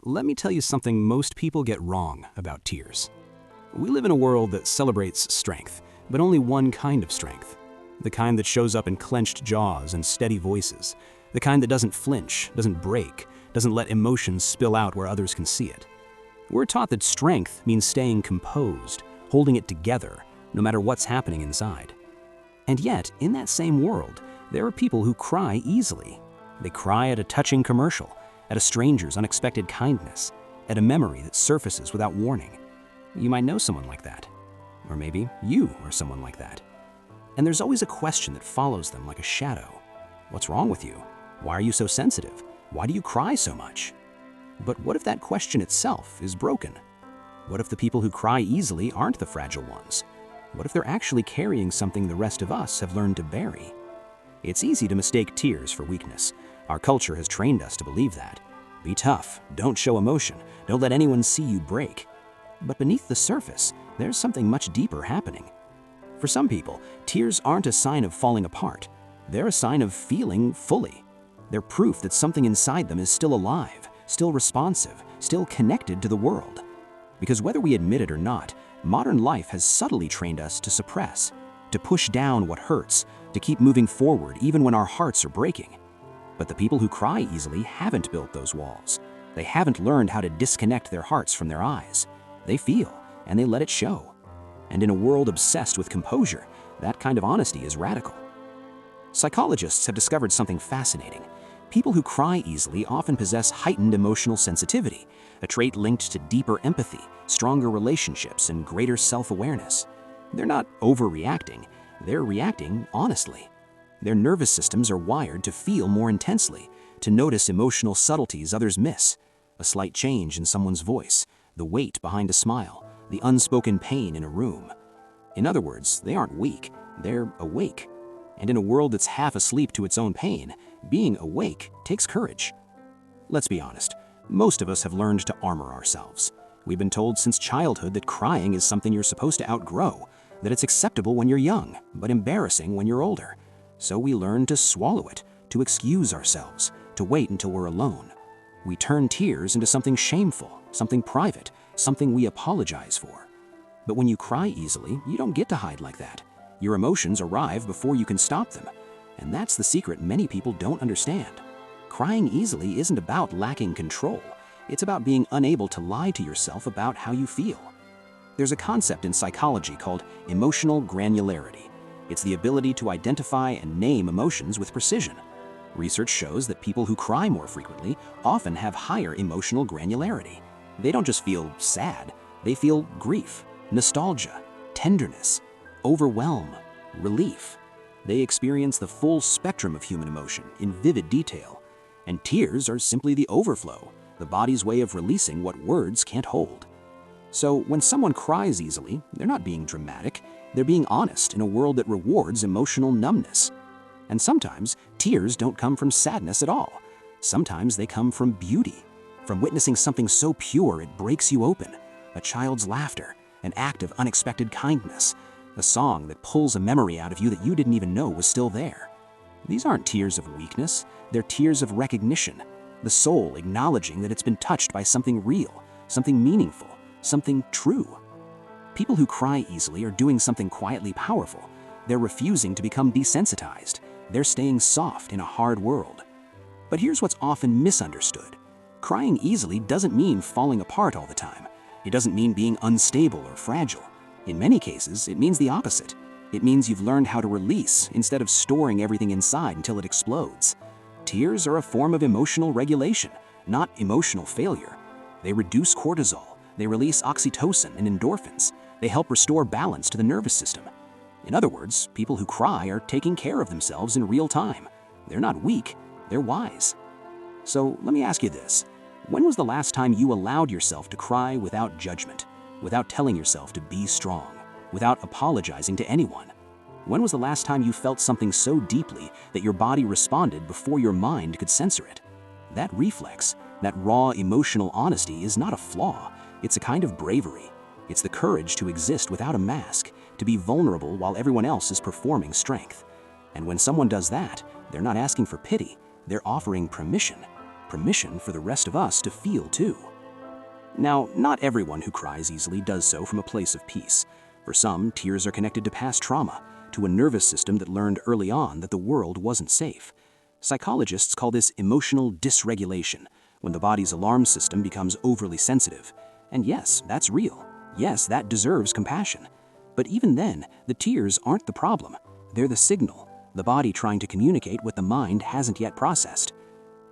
let me tell you something most people get wrong about tears. We live in a world that celebrates strength, but only one kind of strength. The kind that shows up in clenched jaws and steady voices. The kind that doesn't flinch, doesn't break, doesn't let emotions spill out where others can see it. We're taught that strength means staying composed, holding it together, no matter what's happening inside. And yet, in that same world, there are people who cry easily. They cry at a touching commercial, at a stranger's unexpected kindness, at a memory that surfaces without warning. You might know someone like that. Or maybe you are someone like that. And there's always a question that follows them like a shadow. What's wrong with you? Why are you so sensitive? Why do you cry so much? But what if that question itself is broken? What if the people who cry easily aren't the fragile ones? What if they're actually carrying something the rest of us have learned to bury? It's easy to mistake tears for weakness. Our culture has trained us to believe that. Be tough, don't show emotion, don't let anyone see you break. But beneath the surface, there's something much deeper happening. For some people, tears aren't a sign of falling apart. They're a sign of feeling fully. They're proof that something inside them is still alive, still responsive, still connected to the world. Because whether we admit it or not, modern life has subtly trained us to suppress, to push down what hurts, to keep moving forward even when our hearts are breaking. But the people who cry easily haven't built those walls. They haven't learned how to disconnect their hearts from their eyes. They feel, and they let it show. And in a world obsessed with composure, that kind of honesty is radical. Psychologists have discovered something fascinating. People who cry easily often possess heightened emotional sensitivity, a trait linked to deeper empathy, stronger relationships, and greater self-awareness. They're not overreacting, they're reacting honestly. Their nervous systems are wired to feel more intensely, to notice emotional subtleties others miss. A slight change in someone's voice, the weight behind a smile, the unspoken pain in a room. In other words, they aren't weak, they're awake. And in a world that's half asleep to its own pain, being awake takes courage. Let's be honest, most of us have learned to armor ourselves. We've been told since childhood that crying is something you're supposed to outgrow, that it's acceptable when you're young, but embarrassing when you're older. So we learn to swallow it, to excuse ourselves, to wait until we're alone. We turn tears into something shameful, something private, something we apologize for. But when you cry easily, you don't get to hide like that. Your emotions arrive before you can stop them. And that's the secret many people don't understand. Crying easily isn't about lacking control. It's about being unable to lie to yourself about how you feel. There's a concept in psychology called emotional granularity. It's the ability to identify and name emotions with precision. Research shows that people who cry more frequently often have higher emotional granularity. They don't just feel sad, they feel grief, nostalgia, tenderness, overwhelm, relief. They experience the full spectrum of human emotion in vivid detail. And tears are simply the overflow, the body's way of releasing what words can't hold. So when someone cries easily, they're not being dramatic, they're being honest in a world that rewards emotional numbness. And sometimes, tears don't come from sadness at all. Sometimes they come from beauty, from witnessing something so pure it breaks you open, a child's laughter, an act of unexpected kindness, a song that pulls a memory out of you that you didn't even know was still there. These aren't tears of weakness, they're tears of recognition, the soul acknowledging that it's been touched by something real, something meaningful, something true. People who cry easily are doing something quietly powerful. They're refusing to become desensitized. They're staying soft in a hard world. But here's what's often misunderstood. Crying easily doesn't mean falling apart all the time. It doesn't mean being unstable or fragile. In many cases, it means the opposite. It means you've learned how to release instead of storing everything inside until it explodes. Tears are a form of emotional regulation, not emotional failure. They reduce cortisol, they release oxytocin and endorphins, they help restore balance to the nervous system. In other words, people who cry are taking care of themselves in real time. They're not weak, they're wise. So let me ask you this. When was the last time you allowed yourself to cry without judgment, without telling yourself to be strong, without apologizing to anyone? When was the last time you felt something so deeply that your body responded before your mind could censor it? That reflex, that raw emotional honesty is not a flaw, it's a kind of bravery. It's the courage to exist without a mask, to be vulnerable while everyone else is performing strength. And when someone does that, they're not asking for pity, they're offering permission. Permission for the rest of us to feel too. Now, not everyone who cries easily does so from a place of peace. For some, tears are connected to past trauma, to a nervous system that learned early on that the world wasn't safe. Psychologists call this emotional dysregulation, when the body's alarm system becomes overly sensitive. And yes, that's real. Yes, that deserves compassion. But even then, the tears aren't the problem. They're the signal, the body trying to communicate what the mind hasn't yet processed.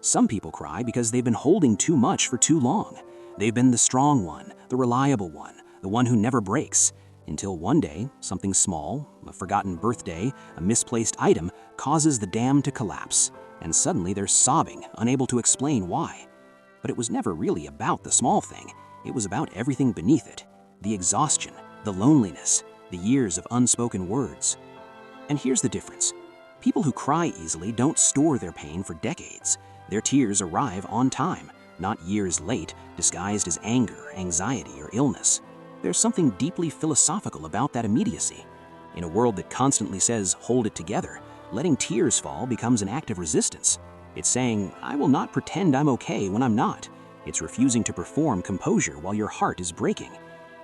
Some people cry because they've been holding too much for too long. They've been the strong one, the reliable one, the one who never breaks. Until one day, something small, a forgotten birthday, a misplaced item, causes the dam to collapse. And suddenly they're sobbing, unable to explain why. But it was never really about the small thing. It was about everything beneath it. The exhaustion, the loneliness, the years of unspoken words. And here's the difference. People who cry easily don't store their pain for decades. Their tears arrive on time, not years late, disguised as anger, anxiety, or illness. There's something deeply philosophical about that immediacy. In a world that constantly says, hold it together, letting tears fall becomes an act of resistance. It's saying, I will not pretend I'm okay when I'm not. It's refusing to perform composure while your heart is breaking.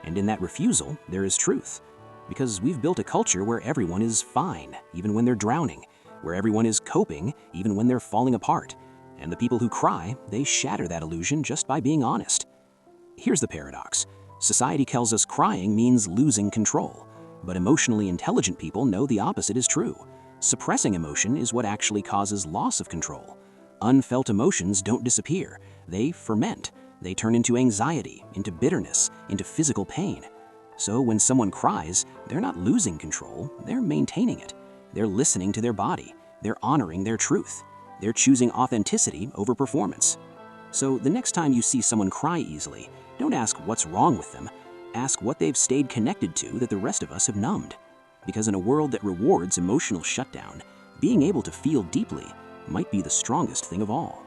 And in that refusal, there is truth. Because we've built a culture where everyone is fine, even when they're drowning, where everyone is coping, even when they're falling apart. And the people who cry, they shatter that illusion just by being honest. Here's the paradox. Society tells us crying means losing control, but emotionally intelligent people know the opposite is true. Suppressing emotion is what actually causes loss of control. Unfelt emotions don't disappear. They ferment. They turn into anxiety, into bitterness, into physical pain. So when someone cries, they're not losing control, they're maintaining it. They're listening to their body. They're honoring their truth. They're choosing authenticity over performance. So the next time you see someone cry easily, don't ask what's wrong with them. Ask what they've stayed connected to that the rest of us have numbed. Because in a world that rewards emotional shutdown, being able to feel deeply might be the strongest thing of all.